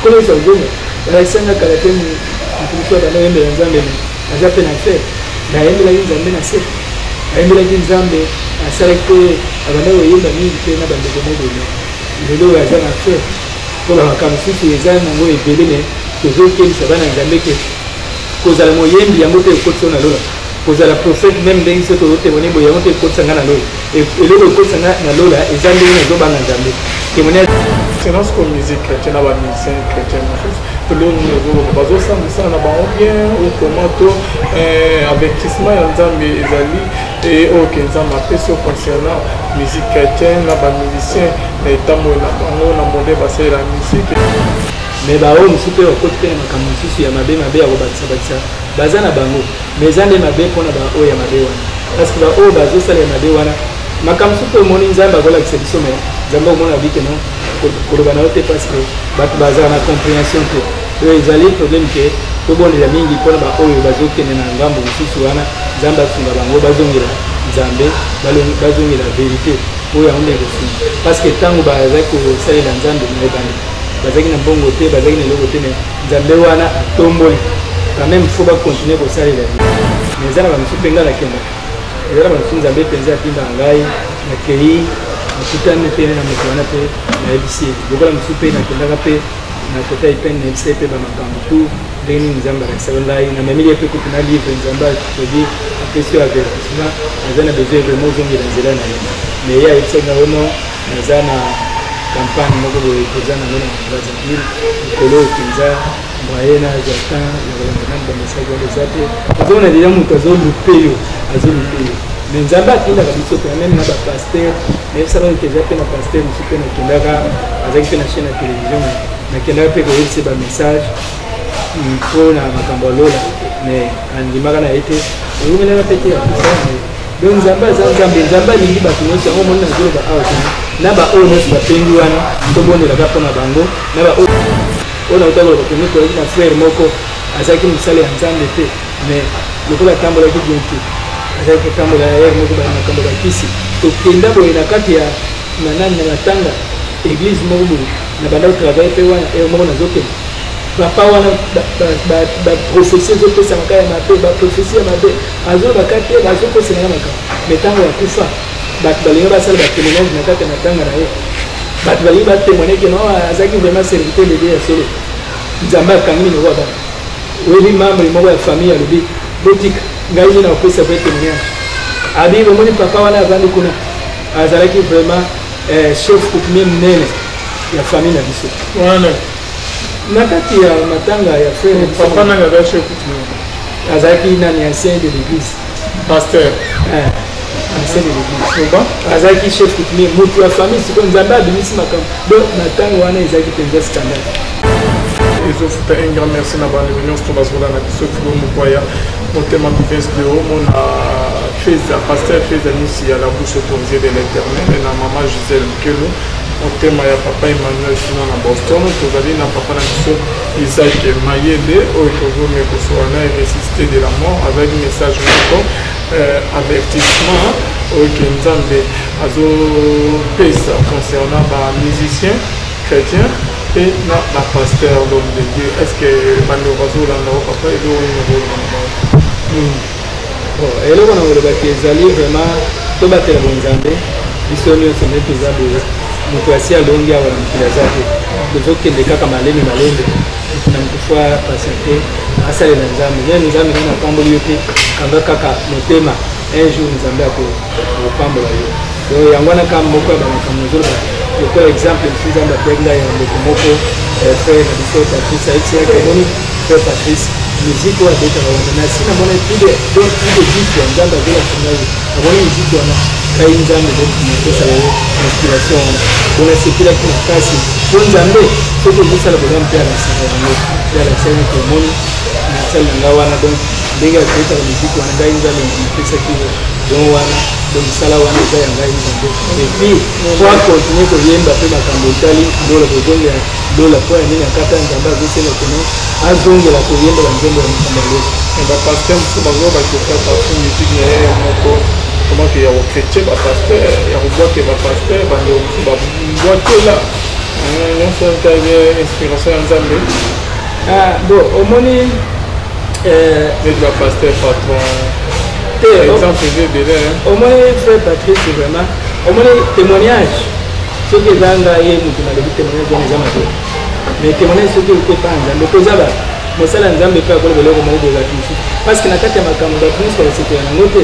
Comment ils sont venus? La scène à Kalatem, une fois dans le Nzambe, à Japon à faire. La Nzambe na se. La Nzambe à Saleko, à Bana Oyemba, ni Pena Bandegone. Le dos à Jean à faire. Pour la Kamsu, les âmes ont été belés, toujours qu'ils se van à Nzambe, cause à la moyenne, il y a un autre côté sur la loi. Cause à la prophète, même dans ce côté, il y a un autre côté sur la loi. Et le côté sur la loi, ils ont des gens à Nzambe. C'est dans ce qu'on musique chrétienne, la musicien chrétien, tout le monde nous ça bien, au commento, avertissement, et ok, nous avons appelé sur concernant musique chrétienne, la musicien, et tant on a demandé passer la musique. Mais bah on super au côté comme si ya mabe à robatsa bazana bango mais zande mabe pona ba o ya mabe wana parce que ba o bazo sala ya mabe wana makam super moni nzamba gola exception mais nzamba mona bike non ko bana ote parce que bat bazana compréhension que ils allaient problème que to bon les mingi pona ba o bazo kene na ngambo mususu wana nzamba sunga bango bazongira nzambe bazongira vérité o ya onde parce que tango ba za ko sala na nzambe na bana bazaki na bongo te bazaki na loko te mais nzambe wana atomboli quand même faut pas continuer pour ça la vie mais ça va me soupenga la kenda ça va me soupenga nzambe penza tinda ngai na kei nakutane pe na moto wana pe na ebisi bokola me soupenga kenda pe na kota ipen na ebisi pe ba makambo tu ndeni nzambe la ngai na mamili pe kutuna livre nzambe to di question avertissement azana besoin de mozo ngira nzela na mais ya ebisi na wono nazana campagne moko boye koza na ngona Brazzaville kolo kinza moyena jatan na bamesage wale zate azona deja mutu azolupeyo mais nzambe akindaka biso pe même na bapasteur mais ça va keza pe na pasteur mosu pe nakendaka azaki pe na chaîne ya télévision nakendaka pe koyebisa bamessage mpo na makambo alola mais andimaka na ye te oyomelaka pe te ya donc nzambe aza nzambe alingi bato nyonso yango moni nazoloba awa na ba oyo nyonso bapendi wana tobondelaka mpona bango na ba oyo nautaka bapendi toyaki na frère moko azalaki mosala ya nzambe te mais lokola atambolaki bien te azalaki kotambola ere moko makambo bakisi tokenda boye na kati ya nanani na matanga église moko boye na banda kotravaille mpe wana ere moko nazokenda papa wana baprofesie ezopesamaka ya mabe baprofesie ya mabe azolobaka te bazopesanaka makambo mais ntango ya kufa bato balingi basala batémoignage na kati ya matanga na ye bato balingi batémoigne ke non azalaki vraiment serviteur de Dieu ya solo nzambe akangi minoko ya bana oyebi membre moko ya famille alobi botika ngai nde na kopesa pe témoignage abi bomoni papa wana avandi kuna azalaki vraiment chef coutumier monene ya famille na biso wana na kati ya matanga ya frère papa nanga ba chef coutumier azalaki nani ancien de l'église pasteur ancien de l'église azalaki chef coutumier moto ya famille sikoyo nzambe abimisi makambo donc na ntango wana ezalaki mpenza scandale ezofuta un grand merci na bana nyonso to bazola na biso filo mokwaya motema bivese de homo na feza pasteur feza nisi ya la bouche autorisée de l'éternel na mama Gisèle Mkelo motema ya papa Emmanuel sino na Boston tozali na papa na biso Isaac Mayele oyo tozomi kosoana ressuscité de la mort avec message moko avertissement oyo nzambe azopesa concernant bamusicien chrétien et na pasteur l'homme de Dieu. Est-ce que bando bazolanda o papa elo eloko na kolobaki ezali vraiment tobatela bonzambe biso nyonso nde toza boye moto asi alongi awa na mokili aza te tozokende kaka malembe na mokufa patiente asalela nzambe ye nzambe nani apamboli yo te kanga kaka motema un jour nzambe akopambola yo donc yango wana kaka moko ya bamakambo ezoloba lokola exemple mosu nzambe apeki ngai ya ndeko moko frère na biso Patrice ayetiaki amoni frère Patrice musique oyo abetaka wana na si namoni donc ile jipe ya nzambe azolakisa ngai namoni musique wana ngai nzambe mopesaka ye inspiration wana donc nasepelaki makasi po nzambe soki ozosala boza mpe alakisaka yango mpe alakisaka neti omoni nasali na ngai wana donc ndenge abetaka musique wana ngai nzambe mopesaki don wana donc mosala wana eza ya ngai nzambe epuis po akontinue koyemba mpe makambo etali ndola kozongela ndola po ya nini akata nzambe azosenga kono azongela koyemba banzembo ya makambo aloso bapaster mosusu bazoba bakokata po musique na ye moko komake ya kokretien bapaster ya kobwake bapaster bandeko mosusu babwakela nyonso oyoki inspiration ya nzambe bon omoni neti bapaster patron exemple eza ebele omoni frère Patrice vraiment omoni témoignage soki ezanga ye moto nalobi témoignage wana eza mabe mais témoignage soki okoki epa nzambe toza ba mosala ya nzambe mpe akola beloko moko bozalaki mosusu parce que na kati ya makambo bato nyonso basekela nango te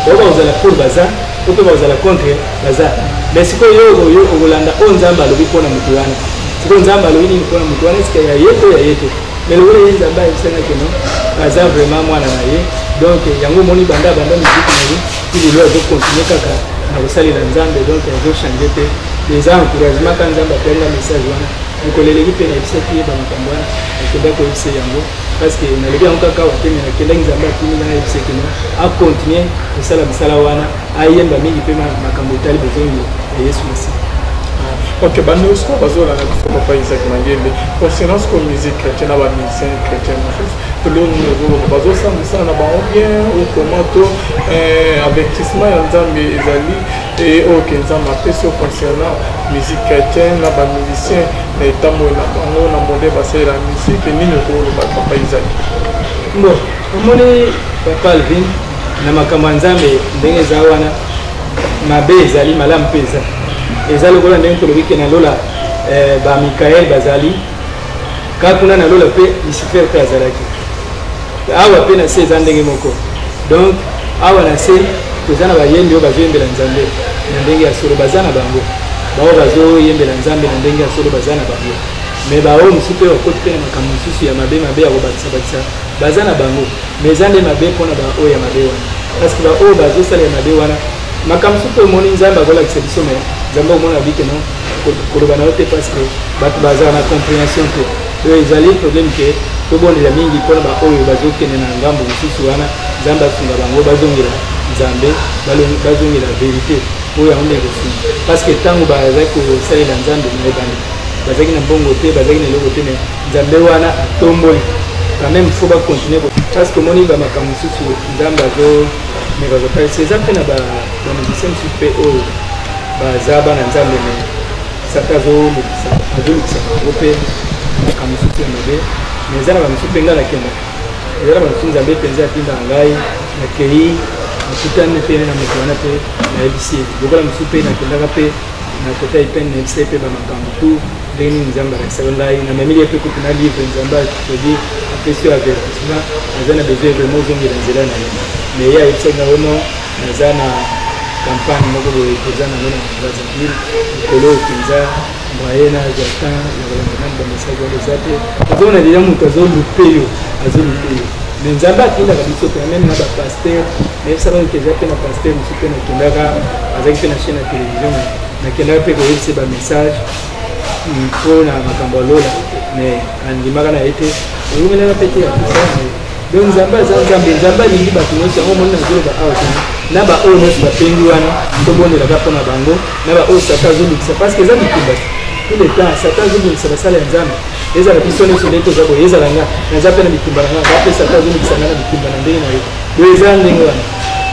oyo bakozala pour baza to mpe bakozala contre baza mais sikoyo oyo okolanda oyo nzambe alobi mpona moto wana sikoyo nzambe alobi nini mpona moto wana esika ya ye to ya ye te mais lokola ye nzambe ayebisangaki no aza vraiment mwana na ye donc yango omoni banda miziki na ye ti lelo azokontinue kaka na kosalela nzambe donc azochange te eza encouragement ka nzambe apenga message wana mokolo eleki mpe nayebisaki ye bamakambo wana akendaki koyebisa yango parce que nalobi yango kaka wa te me nakendaki nzambe atimi nga nayebisaki no acontinue kosala mosala wana ayemba mingi mpe makambo etali bezongi ya yesu masi ok baneusiko bazolanda biso papa Isaac Mangende concernant ce que musique chrétienne na bamusicien chrétien mosusu tolongo bazosala mosala na bango bien okoma to avertissement ya nzambe ezali oke nzambe apesi o concernant musique chrétienne na bamusicien na etambo na bango na monde basalela musique nini okoloba papa Isaac bon omoni papa Alvin na makambo ya nzambe ndenge eza wana mabe ezali malamu mpe eza eza lokola ndenge tolobi ke na lola bamikael bazali kaka kuna na lola mpe lucifer mpe azalaki awa mpe na se eza ndenge moko donc awa na se toza na bayembi oyo bazoyembela nzambe na ndenge ya solo baza na bango bao bazoyembela nzambe na ndenge ya solo baza na bango mais baoyo mosusu mpe bakoti mpe na makambo mosusu ya mabe ya kobakisa baza na bango mais eza nde mabe mpona baoyo ya mabe wana parce que baoyo bazosala ya mabe wana makambo mosusu mpe omoni nzambe akolakisa biso me nzambe omona bike no koloba na yo te parce que bato bazala na compréhension te oyo ezali problème ke tobondela mingi mpona baoyo bazokende na ngambo mosusu wana nzambe asunga bango bazongela nzambe bazongela vérité oyo yango ndenge kosunga parce que ntango bazali kosalela nzambe na ebandi bazalaki na mbongo te bazalaki na eloko te me nzambe wana atomboli quand même faut bacontinue parce que omoni bamakambo mosusu nzambe azomeka kotalisa eza mpe na bamusicien mosusu mpe oyo baza bana nzambe me sata azolukisa bango mpe makambo mosusu ya mabe mais eza na bamosusu mpe ngai nakendaka eza na bamosusu nzambe mpenza atindaka ngai nakei nakutani mpe na moto wana mpe nayebisi lokola mosusu mpe nakendaka mpe na kota ipene nayebisa ye mpe bamakambo tu ndenge nini nzambe alakisaka ngai namemeli ye mpe kutu na livre nzambe atodi apesi yo avertissement naza na besoin vraiment ozongela nzela na ye mais ye ayebisaki ngai ono naza na campagne moko boye toza nango na brazzaville likolo mpenza moye na jardin ya kolandana na bamessage wana eza te azomona deja moto azolupe yo mais nzambe atindaka biso mpe meme na bapaster nayebisa bayoki eza mpe na paster mosu mpe nakendaka azalaki mpe na chaîne ya télévision nakendaka mpe koyebisa bamessage mpo na makambo alola mais andimaka na ye te oyomelaka mpe te ya puissance donc nzambe aza nzambe alingi bato nyonso yango omoni nazoloba awa tena na baoyo nyonso bapendi wana tobondelaka mpona bango na baoyo satan azolukisa parce que eza bitumba tout le temps satan azobongisa basala ya nzambe ezala biso nyonso ndenge toza boye ezala nga naza mpe na bitumba na nga bape satan azolukisa nga na bitumba na ndenge na ye boye eza ndenge wana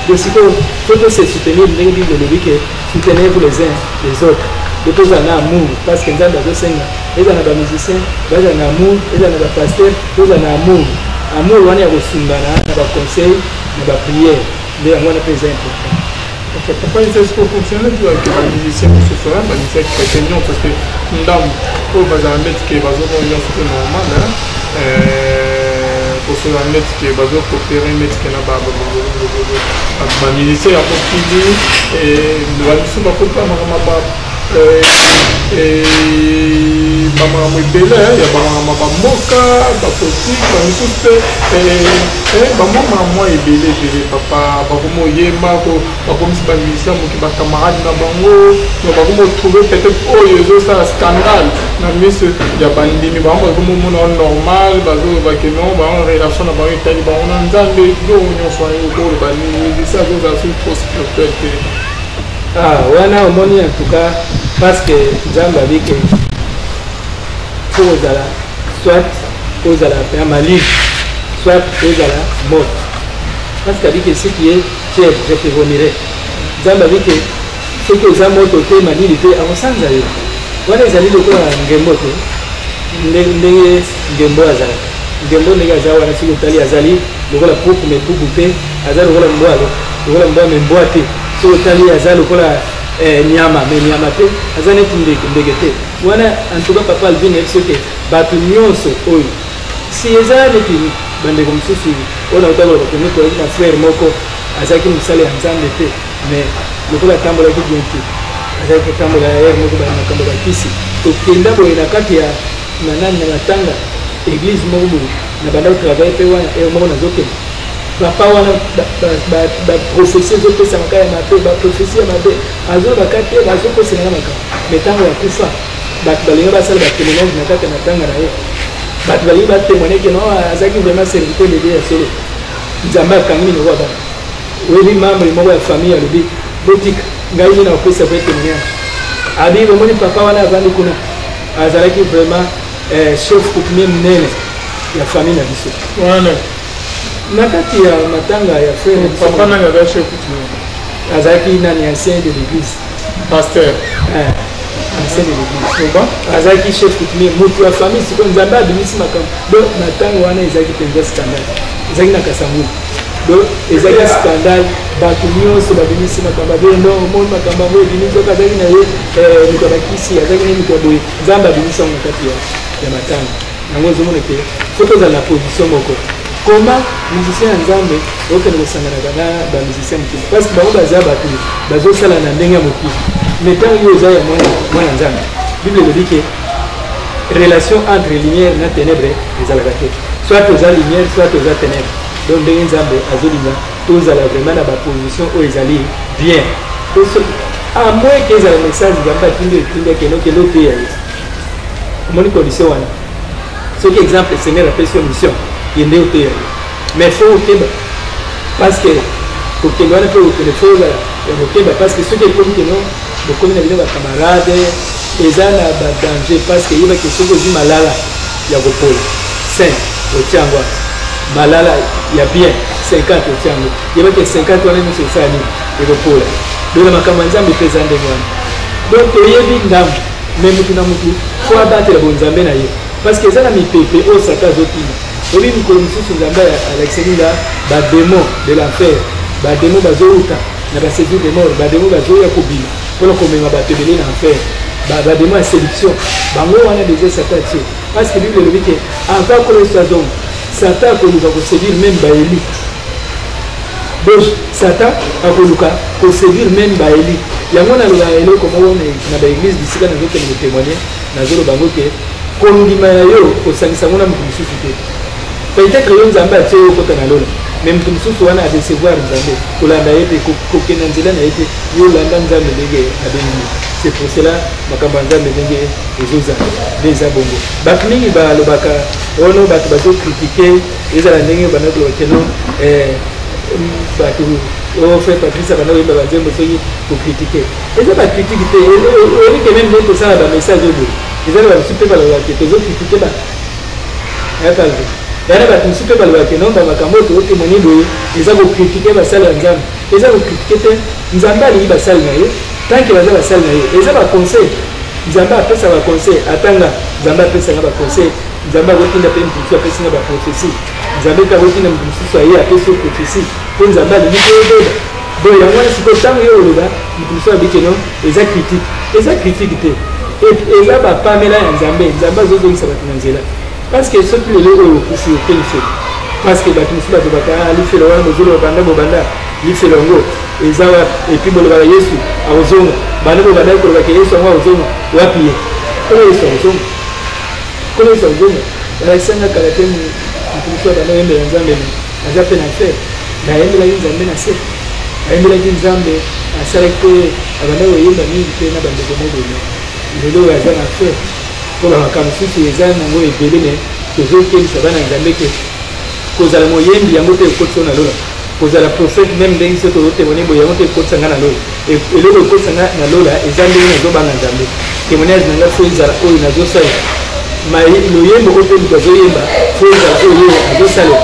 donc sikoyo fo tose soutenir ndenge bible elobi ke soutenir vous les uns les autres de tozala na amour parce que nzambe azosenga ezala na bamusicien bazala na amour ezala na bapaster tozala na amour amour wana ya kosungana na baconseil na bapriere nde yango wana mpe eza important papa Isaac fonctionne avec bamusicien mosusu bamusicien chrétien nyonso parce que ndambo oyo bazala neti ke bazomona nyonso mpe normal kosola neti ke bazokopere neti ke na bamusicien ya kokili bamisu bakotamaka bamakambo ebele ya bamakambo bamoka bapolitike bamisusu mpe bamoma mwa ebele papa bakomi oyemba bakomisi bamusicien moki bakamarade na bango bakomi otrouve peut-être oyo ezosala scandale na miso ya bandimi bango bakomi omona normal bazobakeno bango relation na bango etali bango na nzambe biloko nyonso oyo bamusicien azozala soki trop spirituel te wana omoni en tout cas parce que nzambe abike fo ozala soit ozala ya malide soit ozala mort parce que abike soki ye chef je te vomirai nzambe abike soki oza moto te malili te akosanza yo wana ezali lokola ngembo te ndenge ngembo azalaka ngembo ndenge aza wana soki otali azali lokola puku me puku te aza lokola mbwalo lokola mbwa me mbwa te soki otali aza lokola nyama me nyama te aza neti ndege te wana antuka papa alvin yebi soki bato nyonso oyo si eza neti bandeko mosusu oyo nautakola batongi toyaki na frère moko azalaki mosala ya nzambe te mais lokola atambolaki bien te azalaki kotambola ere moko baya makambo bakisi tokenda boye na kati ya nanani na matanga église moko boye na banda kotravaille mpe wana ere moko nazokende papa wana baprofesie ezopesamaka ya mabe baprofesie ya mabe azolobaka te bazokosenanga makambo mais ntango ya kufa bato balingi basala batémoignage na kati ya matanga na ye bato balingi batémoigne ke non azalaki vraiment serviteur de Dieu ya solo nzambe akangi minoko ya bana oyebi membre moko ya famille alobi botika ngai nde na kopesa pe témoignage abi bomoni papa wana avandi kuna azalaki vraiment chef coutumier monene ya famille na biso wana na kati ya matanga ya frère papa nanga aza chef coutumier azalaki nani ancien de l'église pasteur ancien de l'église azalaki chef coutumier moto ya famille sikoyo nzambe abimisi makambo donc matanga wana ezalaki mpenza scandale ezalaki na kasangulu donc ezalaki scandale bato nyonso babimisi makambo abele non omoni makambo yango ebimi soki azalaki na ye moto ya bakisi azalaki na moto ya boye nzambe abimisi yango na kati ya matanga yango ezomona ke fo tozala na position moko koma musicien ya nzambe okende kosanganaka na bamusicien mokili parce que bango baza bato bazosala na ndenge ya mokili mais ntango yo oza ya mwana nzambe bible elobi ke relation entre lumière na ténèbre ezalaka te soit toza lumière soit toza ténèbre donc ndenge nzambe azolinga tozala vraiment na baposition oyo ezali bien à moins ke ezala message nzambe atindi akende oteya ye omoni condition wana soki exemple seigneur apesi yo mission yende oteya ye mais fo okeba parce que kokende wana mpe okende fo ozala ya kokeba parce que soki ekomi keno bokomi na bino bacamarade eza na badanger parce que yebaki soki ozwi malala ya kopola 5 otia yango malala ya bien 50 otia yango yebaki 50 wana nyonso esala nini ekopola donc na makambo ya nzambe mpe eza ndenge wana donc toyebi ndambo me motu na motu fo abatela bonzambe na ye parce que eza na mipepe oyo sata azotina oyebi mikolo mosusu nzambe alakisaki nga bademo de l'enfer bademo bazouta na baséduire de mort bademo bazoya kobima mpona komema bato ebele na enfer bademo ya séduction bango wana déjà satan tie parce que bible elobi ke avant koloso azonga satan akoluka koséduire même baélite donc satan akoluka koséduire même baélite yango naloba eloko moko na baéglise bisika nazokende kotémoigne nazoloba bango ke kondima na yo kosangisa ngo na moto mosusu te peut-être yo nzambe atie yo okota na lola mais moto mosusu wana adecevoir nzambe kolanda ye te kokenda nzela na ye te yo olanda nzambe ndenge abengi c'est pour cela makambo ya nzambe ndenge ezozala nde eza bongo bato mingi balobaka ono bato bazokritike ezala ndenge bandaki koloba keno bato oyo frère patrice abanda koyemba banzembo soki kokritike eza bakritike te oyebike meme nde tosala bamessage oyo boye eza na bamosu mpe balobaka ke tozokritike bato ayakalve yana bato mosu mpe balobaka ke non bamakambo oyo tozotémoigne boye eza kokritike basali ya nzambe eza kokritike te nzambe alingi basali na ye tanke baza basali na ye eza baconseil nzambe apesa baconseil atanga nzambe apesanga baconseil nzambe akotinda mpe motu mosusu apesinga baprophétie nzambe mpe akotinda motu mosusu aye apesi yo prophétie mpo nzambe alingi mpe oyebeba donc yango wana sikoyo ntango yo oloba motu mosusu abiki no eza critique te eza bapamela ya nzambe nzambe azozongisa bato na nzela parce que soki lelo oyo okufi ope lifelo parce que bato mosusu bazobaka lifelo wana bobanda lifelo yango eza epuis bolobaka yesu akozonga banda bobandaki kolobaka yesu yango akozonga wapi ye kolo yesu akozonga balakisanga kala te moto mosusu abanda oyembela nzambe aza mpe na fer nayembelaki nzambe na se ayembelaki nzambe asalaki mpe abanda koyemba mingi mpe na bandeko mobele lelo oyo aza na fer mpo bamakambo mosusu eza nango ebele me tozokebisa bana nzambe ke kozala moyembi yango te ekotisa na lola kozala prophète même ndenge so tozotémoigne boye yango te ekotisa nga na lola eloko ekotisa nga na lola eza ndenge nazobanga nzambe témoignage na nga fo ezala oyo nazosala loyembo oyo mpe moto azoyemba fo ezala oyo azosala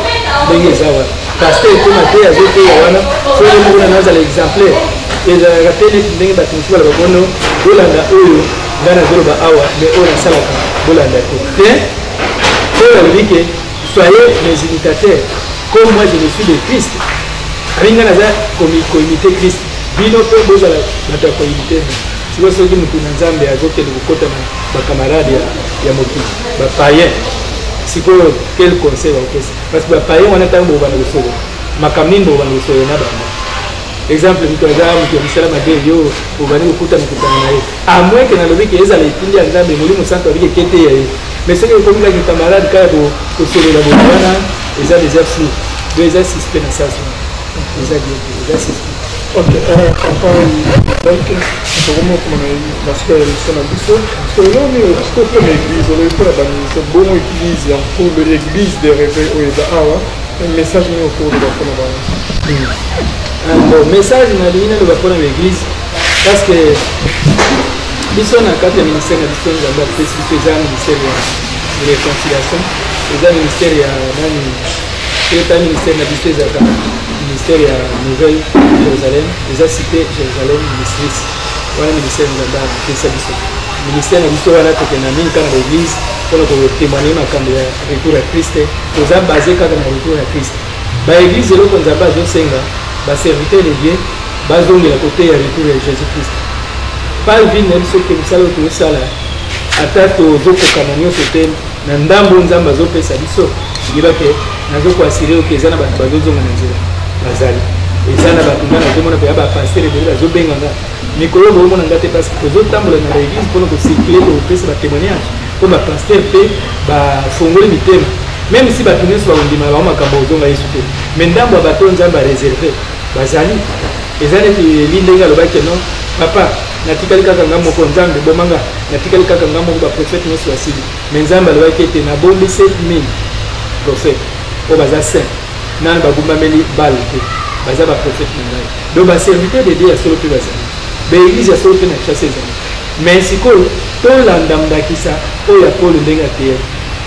ndenge eza wana paster ekoma te azoteya wana fo yembo wana nazala exemplaire ezalaka te neti ndenge bato mosusu balaba bono olanda oyo ngana zoloba awa mais on a salaka bolanda ko bien pour le que soyez mes imitateurs comme moi je le suis de Christ alinga naza imiter Christ bino pe bozala bata ko imiter siko soki mutu na nzambe azokende kokota na bakamarade ya mokili bapayen sikoyo quel conseil bakopesa parce que bapayen wana ntango bobana kosolo makambo nini bobana kosolo na bango exemple mutu aza mutu ya misala mabe yo bobani kokutana na ye amwe ke nalobi ke ezala etindi ya nzambe molimo santo abiki kete ya ye mais soki ekomilaki camarade kaka kosolola boye wana eza déjà flou do eza suspect na sasa eza bien eza suspect. Ok, donc, comment on a fait l'émission à Bissot? Parce que là, on est comme l'église, on est pas dans une bonne église, en cours de l'église des réveils, où il y a un message au cours de la première. Bon, message na ligne de la première église, parce que Bissot n'a qu'à ministère de Bissot, nous avons fait un ministère de réconciliation, un ministère de ministère de Bissot, ministère ya Nouvelle Jérusalem, les a cité Jérusalem ministère. Voilà ministère nzamba pesa biso. Ministère na biso wana tokena mingi kana l'église pour témoigner makambo ya retour à Christ. Toza basé kaka na retour à Christ. Ba église eloko nzamba zo senga, ba serviteur de Dieu, bazongela côté ya retour à Jésus Christ. Pas vine biso ke misala to sala. Ata tozo kokana nyonso te na ndambo nzamba zo pesa biso. Ngibake nazo ko assurer okezana ba bazozonga na nzela. Bazali ezana batunda na tomona pe ba pasteur de la zobenganga mikolo bo mona ngate parce que zo tambola na l'église pour nous circuler pour pesa ba témoignage comme ba pasteur pe ba fongole mitema même si batunesi ba ndima ba makambo zonga Yesu te mais ndambo bato nzamba réservé bazali ezana ki lindenga lobaki non papa natikali kaka ngambo ko nzambe bomanga natikali kaka ngambo ba prophète nyonso asili mais nzamba lobaki te na bombi 7000 prophètes o baza saint nan bagumba meli balke baza ba prophète ngai donc ba serviteur de Dieu ya solo pe bazali ba église ya solo pe na chasse ezali mais sikoyo to landa ndakisa o ya Paul ndenga te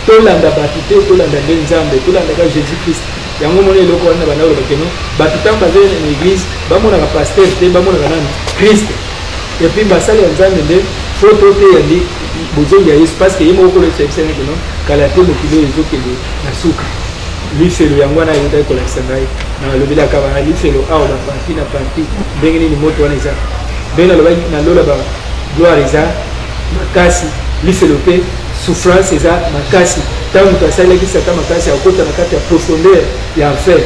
to landa batite to landa nzambe to landa ka Jésus Christ yango mona eloko wana bana lo bakeno batitamba ze na église ba mona ka pasteur te ba mona ka nani Christ et puis basali ya nzambe nde photo te ya ndi bozongi ya Yesu parce que yemo ko le chefse ne kono kala te mo kilo ezokele na suka lui c'est le yangwana yuda ko la sangai na lobila ka ba lui c'est le awa ba parti na parti bengeni ni moto wana za bena lo ba na lola ba gloire za makasi lui c'est le pe souffrance za makasi tangu tasala ki sata makasi akota na kati ya profondeur ya enfer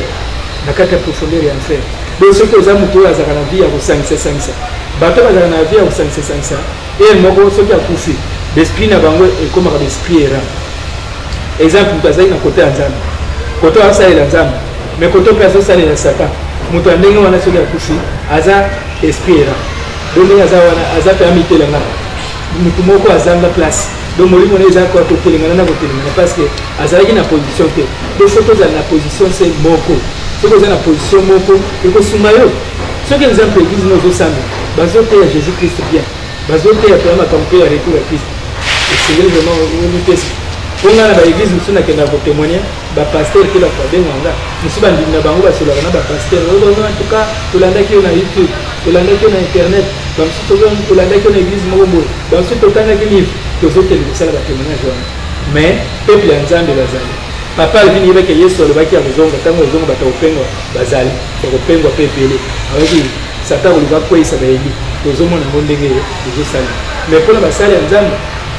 na kati ya profondeur ya enfer donc ce que za muto za kana vie ya kosangisa bato ba za na vie ya kosangisa et moko soki akufi l'esprit na bango e koma ka esprit era exemple mutazai na côté ya nzambe koto asalela nzambe mais koto pe azosalela satan moto andenge wana soki akufi aza esprit era donc aza wana aza pe amitelanga mutu moko azanga place donc molimo na eza ko kotelengana na kotelengana parce que azalaki na position te donc soki ozala na position se moko soki oza na position moko ekosuma yo soki exemple église nozosambe bazoteya Jésus Christ bien bazoteya pe makambo pe ya retour ya Christ esengeli vraiment onipesa onga na ba église musu na kenda ko témoigner ba pasteur ke ba babenganga musu bandimi na bango basolaka na ba pasteur ozo en tout cas tolandaki na YouTube tolandaki na internet bamusu tolandaki na église moko boye bamusu totangaki livre tozokende kosala ba témoignage wana mais peuple ya nzambe bazali papa alvini yebeke Yesu alobaki ya kozonga ntango ozonga bata kopengwa bazali ya kopengwa pe ebele awaki satan koluka kweyisa bayebi tozomona ngo ndenge ezosala mais mpona basali ya nzambe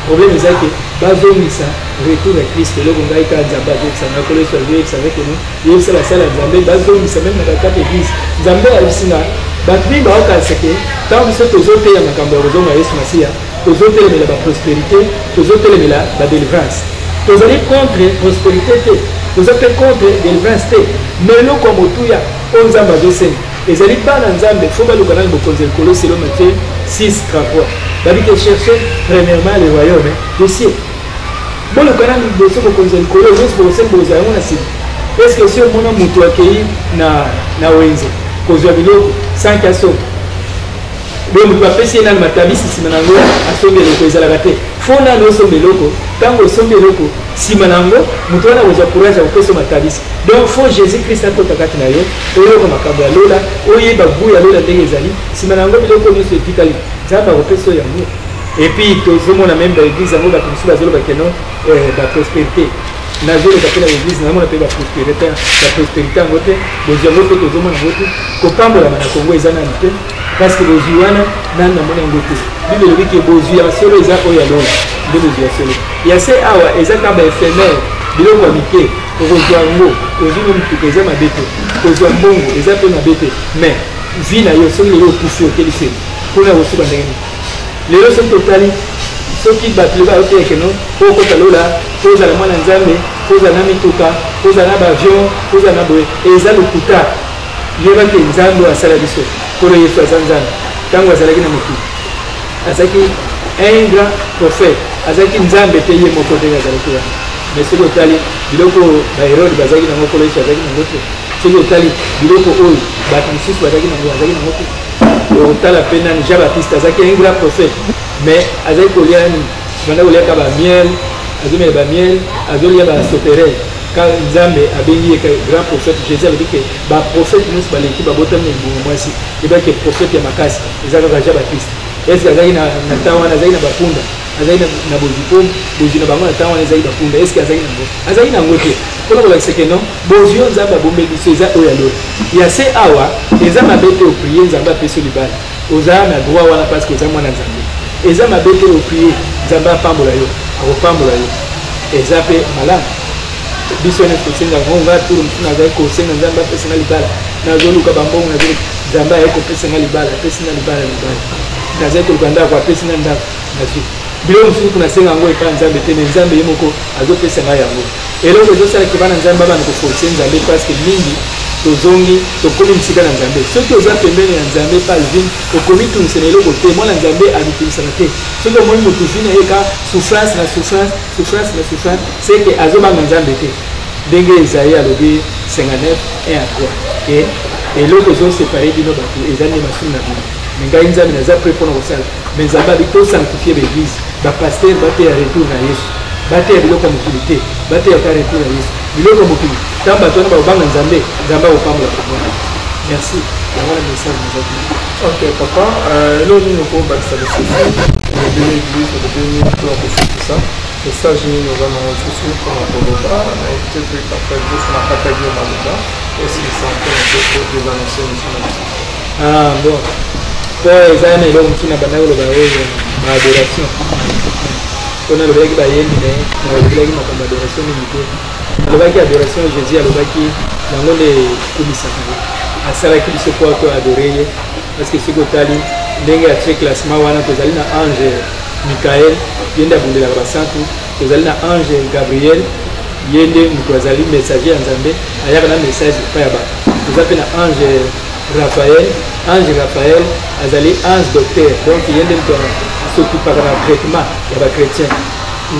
problème ezaki bazongisa retour à Christ eloko ngai ka nzambe azokisanga kolo Yesu azoyebisanga keno yebisa basala ya nzambe bazongisa meme na bakati église nzambe ayebisinga bato mingi baokanisa ke ntango biso tozoteya makambo ya kozonga Yesu masiya tozotelemela baprospérité tozotelemela badelivrance tozali contre prospérité te toza mpe contre délivrance te mais eloko ya motuya oyo nzambe azosenga ezali bana nzambe fo baluka nani bokonzi ya likolo selo Matthieu 6:33 babi ke chercher premièrement le royaume des cieux boluka nani liboso bokonzi ya likolo nyonso bokosenga bozala yango na nsima est ce que si omona moto akei na wenze kozwa biloko sanki asomba donc moto bapesi ye nani matabisi nsima na yango asombi eloko ezalaka te fo nani osomba eloko ntango osombi eloko nsima na yango moto wana kozwa courage ya kopesa matabisi donc fo Jésus Christ akota kati na yo oyoka makambo ya lola oyeba bu ya lola ndenge ezali nsima na yango biloko nyonso etikali nzambe akopesa oyo yango et puis tozomona même dans l'église yango bato mosusu bazoloba keno baprospérité nazoloba mpe na l'église nazomona mpe baprospérité yango te bozwi yango mpe tozomona yango te kopambolama na kongo eza nani te parce que bozwi wana nani namona yango te bible elobi ke bozwi ya solo eza oyo ya lola nde bozwi ya solo ya se awa eza ka baéphémère biloko ya mike okozwa yango ozwi no motuka eza mabe te kozwa mbongo eza mpe mabe te mais vi na yo soki lelo okufi okeliseli mpona kosuba ndenge nini lelo soki totali soki bato lelo bayotelekeno po okota lola po ozala mwana nzambe po ozala na mituka po ozala na baavion po ozala na boye eza lokuta yebaki nzambe oyo asala biso mpona yesu aza nzambe ntango azalaki na mokili azalaki un grand prophète azalaki nzambe te ye moko ndenge azalaki wana mais soki otali biloko baherode bazalaki nango kolo yesu azalaki nango te soki otali biloko oyo bato mosusu bazalaki nango azalaki nango te otala mpe nani jean baptiste azalaki un grand prophète mais azali kolia nini banda koliaka bamiel azomela bamiel azolia basoterel ka nzambe abengi ye grand prophète jésus alobi ke baprophète nyonso baleki babotami na libongo mwasi ebaki prophète ya makasi eza kaka jean baptiste eske azalaki na ntan wana azalaki na bapunda azalaki na bozwi bozwi na bango na ntan wana ezalaki bapunda eske azalaki nango te mpona kolakisa ke non bozwi oyo nzambe abombeli biso eza oyo alola ya se awa eza mabe te oprie nzambe apesi libala ozala na droit wana parce que oza mwana nzambe eza mabe te oprie nzambe apambola yo akopambola yo eza mpe malamu biso ene kosenga ngo nga turu mosu nazali kosenga nzambe apesinga libala nazoluka bambongo nazoluka nzambe aye kopesinga libala apesinga libala nazali koluka ndako apesinga ndako nazwi biloko mosusu kunasenga yango epai nzambe te me nzambe ye moko azopesa ngai yango eloko ezosalaki bana nzambe abana koforce nzambe parceke mingi tozongi tokomi msika na nzambe soki oza pembeni ya nzambe palvin okomi tunisa na eloko te mwana nzambe abitunisaka te soki omoni motu vina yeka souffrance na souffrance souffrance na souffrance seke azobanga nzambe te ndenge ezayi alobi 59 1 à 3 ke eloko ezosepare bino bato eza nde masumu na bino me ngai nzambe naza pre mpona kosala me nzambe abi tosanctifie baeglise bapaster bateya retour na yesu bateya biloko ya mokili te bateyaka retour na yesu biloko ya mokili ntango bato wana bakobanga nzambe nzambe akopambola bango merci yango na message nazaki ok papa eloko nini okobakisa lisusu obeni église obeni mpona kosukisa message nini oza nango lisusu mpona koloba na ete pe après boso na kati ya bino maloba esilisa mpona te désannonce mission na biso bon po eza na eloko mosusu na bandaki koloba oyo baadoration mpona alobelaki bayembi na ye alobelaki makambo ya adoration mingi te alobaki adoration jésus alobaki yango nde ekomisaka ye asalaki biso po to adore ye parce que soki otali ndenge atie classement wana tozali na ange mikael ye nde abundelaka basantu tozali na ange gabriel ye nde moto azali messager ya nzambe ayaka na message epai ya bato toza mpe na ange raphaël azali ange docteur donc ye nde moto asokipaka na traitement ya bachrétien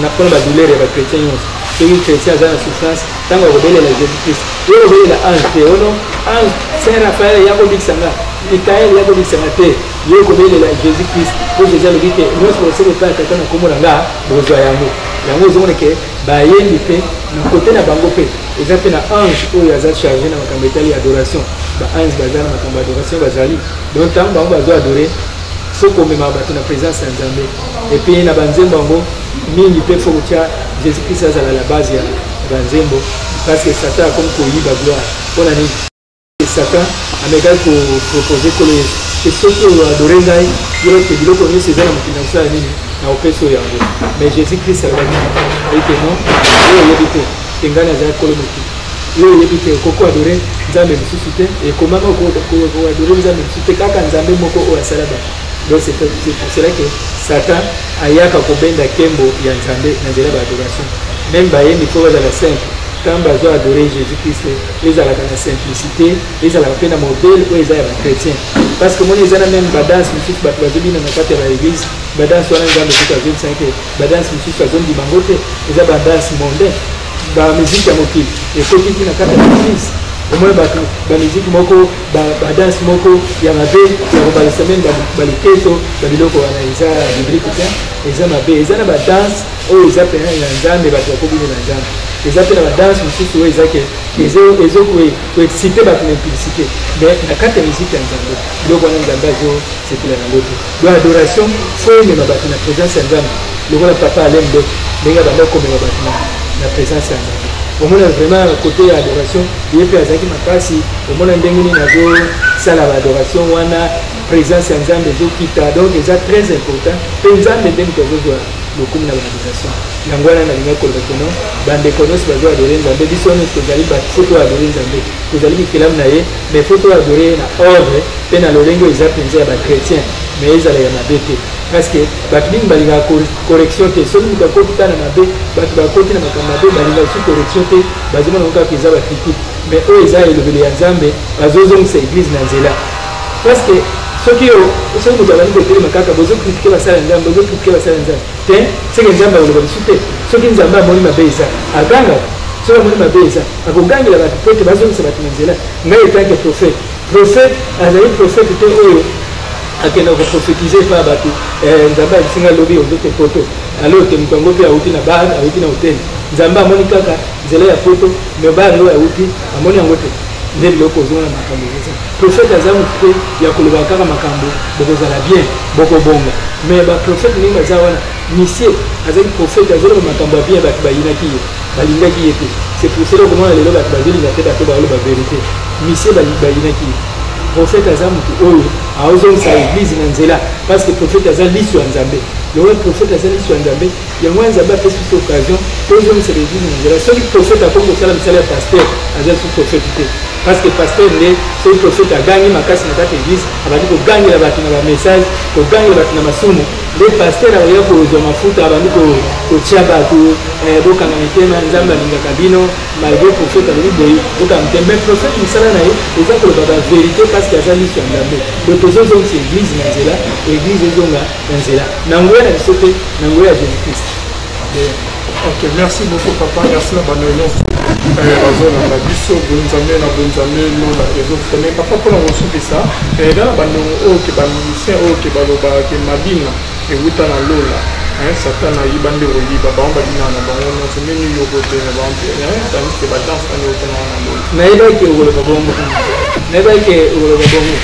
mpona badouleur ya bachrétien nyonso soki chrétien aza na souffrance ntango akobelela jésus christ ye kobelela ange te ono ange saint raphaël ya kobikisanga mikael ya kobikisanga te ye kobelela jésus christ po jésus alobi te nyonso boseke epai ya tata na kombo na nga bozwa yango ozomona ke bayembi mpe na kote na bango mpe eza mpe na ange oyo aza charge na makambo etali ya adoration baange baza na makambo ya adoration bazali donc ntango bango bazo adore soki omemaka bato na présence ya nzambe epuis na banzembo yango mingi mpe fo kotya jésus christ azala la base ya banzembo parce que satan akomi koyiba gloire mpona nini satan amekaki kopropose kolo yesu ke soki oyo adore ngai yoke biloko nyonso eza na mokili na kosala nini na opesa oyo yango mais jésus christ alobaki eke non oyo oyebi te ke ngani azalaki kolo mokili yo oyebi te okoko adore nzambe mosusu te ekomama adore nzambe mosusu te kaka nzambe moko oyo asala bato donc c'est pour cela que Satan ayaka kobenda kembo ya nzambe na nzela ba adoration même bayembi fo bazala simple quand bazo adorer Jésus Christ ezalaka na simplicité ezalaka pe na modèle oyo eza ya bachrétien parce que moni eza na même badanse mosusu bato bazobina na kati ya baéglise badanse wana nzambe soki azobisaka badanse mosusu azondima yango te eza badanse mondain bamusike ya mokili ekokiki na kati ya baéglise au moins ba musique moko ba danse moko ya mabe ya ba semaine ba liketo ba biloko wana eza biblique te eza mabe eza na ba danse o eza pena ya nzambe ba ko bina na nzambe eza pena ba danse mususu o eza ke ezo ko exciter ba implicité mais na kata musique ya nzambe biloko wana nzambe zo c'est la naloto do adoration faut aimer ba na présence ya nzambe lokola papa alembe ndenge ba ndako me ba na présence ya nzambe au moins vraiment côté adoration il peut azaki makasi au moins ndenge ni nazo sala adoration wana présence ya nzambe zo kita donc c'est très important pe nzambe ndenge tozo le coup na adoration yango wana na linga ko lekono bande konos bazo adorer nzambe biso ne tozali ba photo adorer nzambe tozali kilam na ye mais photo adorer na ordre pe na lolengo eza penza ya ba chrétien mais ezala ya mabete parce que bato mingi balinga correction te soki moto akoti ta na mabe bato bakoti na makambo mabe balinga su correction te bazomona kaka eza bacritique mais oyo eza elobelo ya nzambe bazozongisa église na nzela parce que soki moto abandi kotelema kaka bozokritike basala nzambe bozokritike basala nzambe te seke nzambe akoloba lisu te soki nzambe amoni mabe eza aganga soki amoni mabe eza akogangela bato po ete bazongisa bato na nzela ngai etanke prophète azali prophète te oyo akenda ko prophétiser pa bato nzambe asinga lobi ozote poto alo te mutango pe auti na bar auti na hotel nzambe amoni kaka nzela ya poto me bar lo auti amoni yango te nde biloko ozona makambo eza prophète azamu te ya koloba kaka makambo bokozala bien bokobonga mais ba prophète ninga za wana misie azali prophète azoloba makambo ya bien bato bayinaki ye balingaki ye te c'est pour cela komona lelo bato bazolinga te bato baloba vérité misie bayinaki ye prophète aza mutu oyo aozongisa église na nzela parce que prophète aza liso ya nzambe lokola prophète aza liso ya nzambe yango nzambe apesi biso occasion tozongisa l'église na nzela soki prophète akoki kosala misala ya pasteur aza su prophète te parce que pasteur nde soki prophète agangi makasi na kati église abandi kogangela bato na bamessage kogangela bato na masumu nde pasteur akoya kozwa mafuta abandi kotia bato bokanga mitema nzambe alingaka bino malgré prophète alobi boye bokanga mitema mais prophète misala na ye eza koloba bavérité parce que aza liso ya nzambe donc tozozongisa église na nzela église ezonga na nzela na nguya na biso te na nguya ya jésus christ. Ok, merci beaucoup papa, merci na bano nyonso bazolanda biso bonzambe na bonzambe lola ezofone papa mpona kosukisa eza na bano oyo ke bamusicien oyo ke balobaka ke mabina ewuta na lola satan ayiba nde koyiba bango babinaka na bango nyonso ndenge yoko te na bango tandis ke badanse ane otana wana lola nayebaki okoloba bongo nayebaki okoloba bongo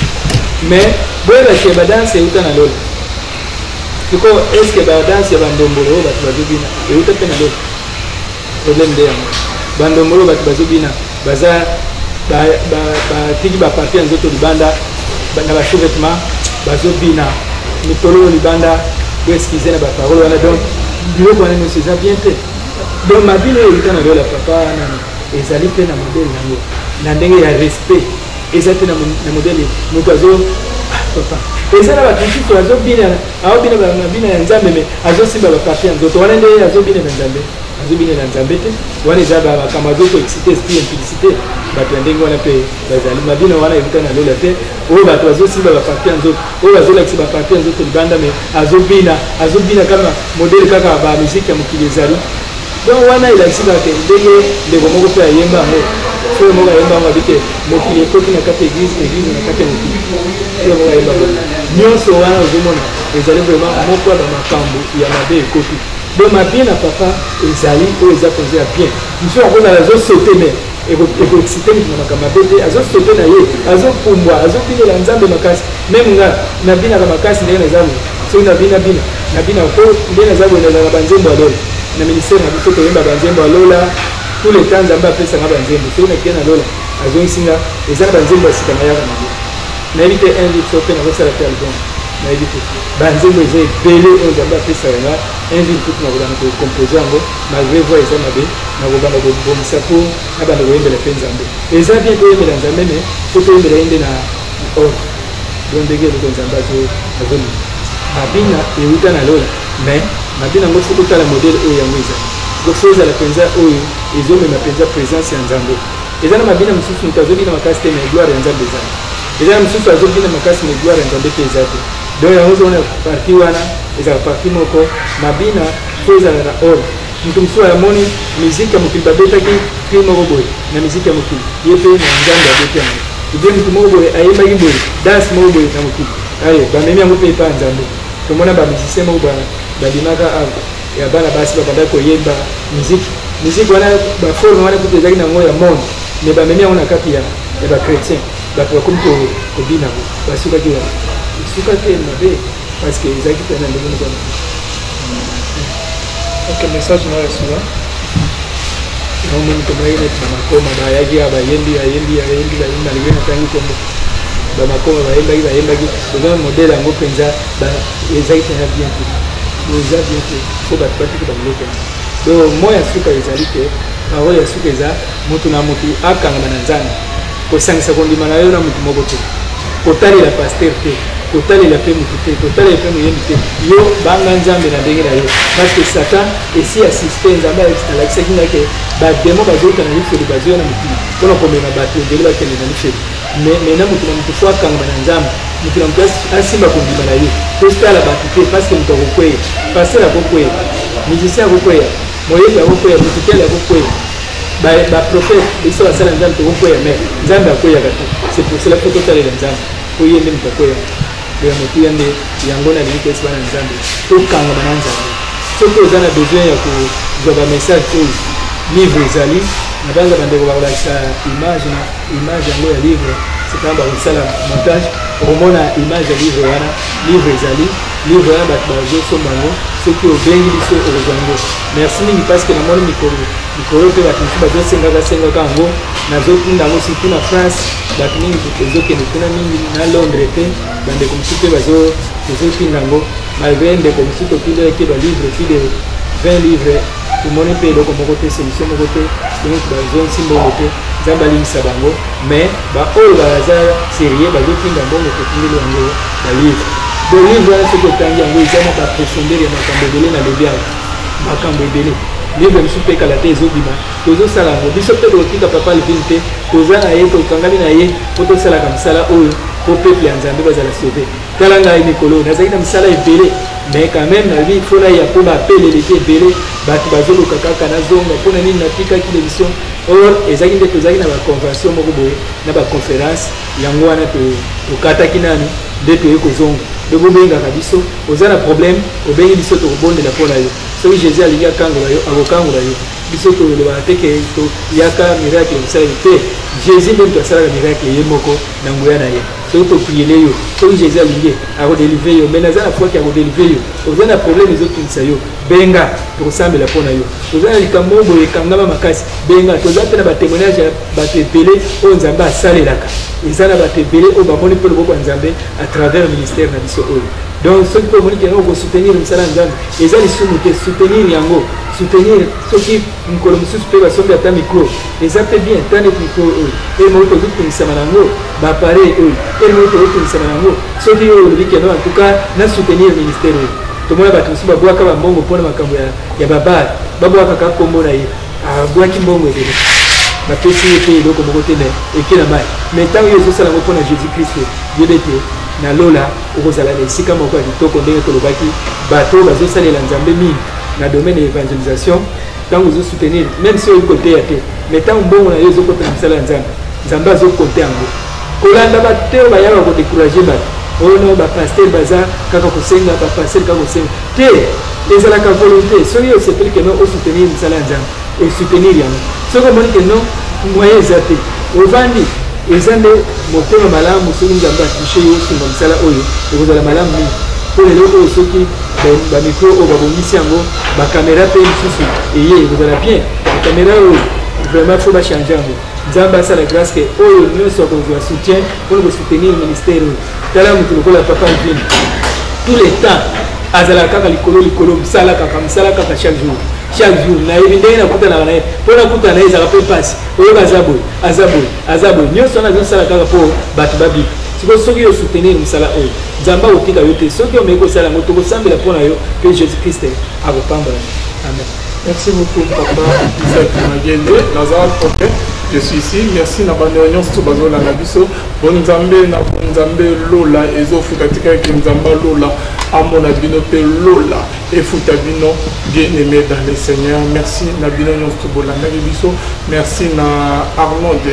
mais boyebaki badanse euta na lola siko eske badanse ya bandombolo oyo bato bazobina euta mpe na lola problème nde yango bandombolo oyo bato bazobina baza batiki baparti ya nzoto libanda na bachevêtement bazobina mitolo libanda boeskize na baparole wana donc biloko wana nyonso eza bien te donc mabino oyo euta na lola papa nani ezali mpe na modele yango na ndenge ya respect eza mpe na modele moto azo papa eza na bato mosusu azobina mabina ya nzambe me azosimba baparti ya nzoto wana nde azobina na nzambe azobina na nzambe te wana eza makambo azoko excité esprit implicité bato ya ndenge wana mpe bazali mabina wana euta na lola te oyo bato bazosimba baparti ya nzoto oyo bazolakisa baparti ya nzoto libanda me azobina kaka modele kaka bamusike ya mokili ezali donc wana elakisi kaka ndenge ndeko moko mpe ayemba yango fo moko ayemba yango abike mokili ekoti na kati église na kati ya mokili fo moko ayemba yango nyonso wana ozomona ezali vraiment moko ya bamakambo ya mabe ekoti donc mabie na papa ezali oyo eza konze ya bien mosu akozala azosaute me ekoexcite moto na makambo mabe te azosaute na ye azopumbwa azobinela nzambe makasi meme nga nabinaka makasi ndenge nazaboye soki nabina po ndenge nazaboye nazalaka banzembo ya lola na ministère na biso toyemba banzembo ya lola tout le temps nzambe apesanga banzembo soki nakie na lola azongisinga eza na banzembo ya sika mayaka na ye nayebi te un livre so mpe nakosala te album nayebi te banzembo eza ebele oyo nzambe apesaka nga un livre tutu nakobanda kocompose yango malgré voi eza mabe nakobanda kobomisa po nabanda koyembela mpe nzambe eza bien toyembela nzambe me po toyembela ye nde na ordre don ndenge eloko nzambe azolinga mabina euta na lola mais mabina yango fo totala modele oyo yango ezali fo ezala mpenza oyo ezomema mpenza présence ya nzambe eza na mabina mosusu moto azobina makasi te mais gloire ya nzambe ezali eza na mosusu azobina makasi mais gloire ya nzambe te eza te donc yango ozomona parti wana ezala parti moko mabina fo ezala na ordre mutu mosusu amoni musique ya mokili babetaki cri moko boye na musique ya mokili ye mpe na nzambe abeti yango ide mutu moko boye ayembaki boye danse moko boye na mokili aye bamemi yango mpe epa ya nzambe tomona bamusicien moko babimaka awa ya bana basi babanda koyemba musique wana baforme wana kutu ezalaki nango ya monde mais bamemi yango na kati ya bachrétien bato bakomi kobina yango basukaki wana esuka te mabe parce que ezalaki mpe na ndenge moko ok message na esuka omoni tomonaki neti bamakoma bayaki ya bayembi malgré natangi kombo bamakoma bayembaki oza modele yango mpenza ezalaki mpenza bien te eza bien te fo bato batiki babiloko donc moi ya suka ezali te parole ya suka eza motu na motu akangama na nzambe kosangisa kondima na yo na motu moko te kotalela paster te kotalela mpe motu te kotalela mpe moyembi te yo banga nzambe na ndenge na yo parce que satan esi asiste nzambe alakisaki ngake bademo bazouta na lifeli bazoya na mokili mpona komema bato ebele bakende na lifeli mais na motu na motu fo akangama na nzambe motu na motu asimba kondima na yo totala bato te parce que motu akokweya paster akokweya musicien akokweya moyembi akokweya motukele akokweya baprofete biso basala nzambe tokokweya mais nzambe akweyaka te c'est pour cela fo totalela nzambe po ye nde motu akweya ya motuya nde yango na lingi esi bana nzambe tokangama na nzambe soki oza na besoin ya kozwa bamessage oyo livre ezali na banza bandeko bakolakisa image yango ya livre sekana bakosala montage okomona image ya livre wana livre ezali livre wana bato bazosomba yango soki obengi biso okozwa yango merci mingi parce que namoni mikolo mpe bato mosusu bazosengaka yango nazotunda yango surtout na France bato mingi ezokende kuna mingi na Londres te bandeko mosusu mpe tozotinda yango malgré ndeko mosusu totindaki balivre plus de 20 livre tomoni mpe eloko moko te solution moko te donc bazonsimbongo te nzambe alingisa bango mais baoyo baza serie bazotinda mbongo totindeli yango balivre donc livre wana soki otangi yango eza na baprofondeur ya makambo ebele na lebiago makambo ebele livre mosusu mpe kala te ezobima tozosala yango biso mpe tokotika papa levine te toza na ye tokangami na ye mpo tosalaka mosala oyo mpo peuple ya nzambe bazala sauve tala ngai mikolo nazali na misala ebele mais quand même nabi fona ya mpo bapelele te ebele bato bazoluka kaka nazonga mpona nini natikaki l'émission or ezalaki nde tozalaki na baconvention moko boye na baconférence yango wana tokataki nani nde toye kozonga nde bobengaka biso oza na problème obengi biso tokobondela mpo na yo soki jésus alingi akangola yo akokangola yo biso tolobaka teke toyaka miracle mosaleli te jésus nde moto asalaka miracle ye moko na nguya na ye soki topriele yo soki jésus alingi akodelivre yo mais naza na fwaki akodelivre yo oza na problème ezotungisa yo benga tokosambela mpo na yo toza na likambo oyo boye ekangama makasi benga toza mpe na batémoignage ya bato ebele oyo nzambe asalelaka eza na bato ebele oyo bamoni mpe loboko ya nzambe à travers ministère na biso oyo donc soki mpe omoniki yango okosoutenir mosala ya nzambe eza lisumu te soutenir yango soutenir soki mokolo mosusu mpe basombi ata micro eza mpe bien ta neti micro oyo eye moko tozotungisama nango baappareil oyo eye moko tozotungisama nango soki oyo olobiki yango en tout cas na soutenir ministère oyo tomona bato mosusu babwaka bambongo mpona makambo ya babare babwaka kaka kombo na ye abwaki mbongo ebele bapesi ye mpe eloko moko te eke na mai mais ntango yo ezosala yango mpona jésus christ yebe te na lola okozala na esika moko ya kitoko ndenge tolobaki bato bazosalela nzambe mingi na domaine ya évangélisation ntango ozosoutenir même si oyi koteya te mais ntango mbongo na yo ezokota na misala ya nzambe azokote yango kolanda bato te oyo bayaka kodécourage bato oyo no bapaster baza kaka kosenga bapaster kaka kosenga te ezalaka volonté soki osepeli keno osoutenir misala ya nzambe osoutenir yango soki omoni keno moyen eza te ovandi eza nde motema malamu soki nzambe atushe yo osunga mosala oyo ekozala malamu mingi mpo lelo oyo soki bamikro oyo babongisi yango bakamera mpe lisusu eye ekozala bien bakamera oyo vraiment fo bachange yango nzambe asala grâce ke oyo nyonso akozwa soutien mpona kosoutenir ministère oyo tala moto lokola papa vine tout le temps azalaka kaka likolo mosala kaka chaque jour nayebi ndenge nakutanaka na ye mpo nakutana na ye ezalaka mpe mpasi oyoka aza boye nyonso wana azosala kaka mpo bato babika sikoyo soki osoutenir mosala oyo nzambe akotika yo te soki omeki kosala yango tokosambela mpo na yo mpe jésus christ akopambola amen. Merci beaucoup, papa Isaac Magende. Nazar Poké, je suis ici. Merci na bande réunion sur Bazola Nabiso. Bonne Zambé na nzambe lola ezofuta tikaki nzamba lola amona bino pe lola efuta bino bien aimé dans le Seigneur. Merci na bino nyonso bolandaki biso. Merci na Arnold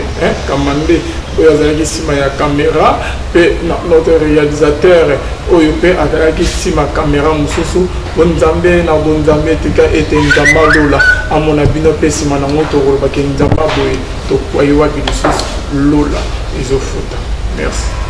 Kamande oyo azalaki nsima ya caméra pe notre réalisateur oyo pe azalaki nsima caméra mosusu. Bonzambe na bonzambe tika ete nzamba lola amona bino pe nsima nango tokolobaki nzamba boye tokwaiwaki lisusu lola ezofuta. Merci.